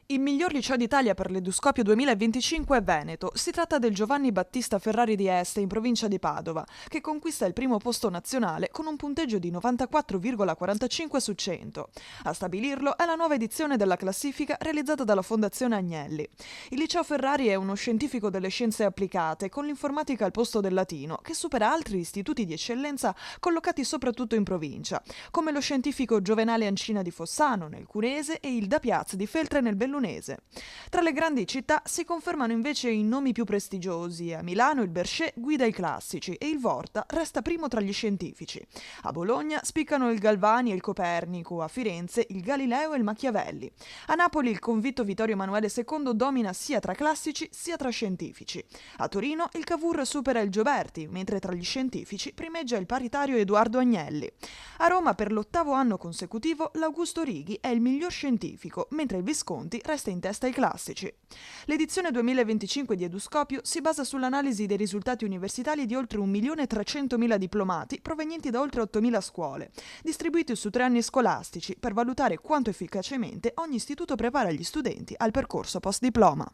Il miglior liceo d'Italia per l'Eduscopio 2025 è Veneto. Si tratta del Giovanni Battista Ferrari di Este in provincia di Padova, che conquista il primo posto nazionale con un punteggio di 94,45 su 100. A stabilirlo è la nuova edizione della classifica realizzata dalla Fondazione Agnelli. Il liceo Ferrari è uno scientifico delle scienze applicate, con l'informatica al posto del latino, che supera altri istituti di eccellenza collocati soprattutto in provincia, come lo scientifico Giovenale Ancina di Fossano, nel Cunese, e il Da Piaz di Feltre, nel Bellunese. Tra le grandi città si confermano invece i nomi più prestigiosi. A Milano il Berchet guida i classici e il Vorta resta primo tra gli scientifici. A Bologna spiccano il Galvani e il Copernico, a Firenze il Galileo e il Machiavelli. A Napoli il convitto Vittorio Emanuele II domina sia tra classici sia tra scientifici. A Torino il Cavour supera il Gioberti, mentre tra gli scientifici primeggia il paritario Edoardo Agnelli. A Roma per l'8° anno consecutivo l'Augusto Righi è il miglior scientifico, mentre il Visconti resta in testa ai classici. L'edizione 2025 di Eduscopio si basa sull'analisi dei risultati universitari di oltre 1.300.000 diplomati provenienti da oltre 8.000 scuole, distribuiti su 3 anni scolastici per valutare quanto efficacemente ogni istituto prepara gli studenti al percorso post-diploma.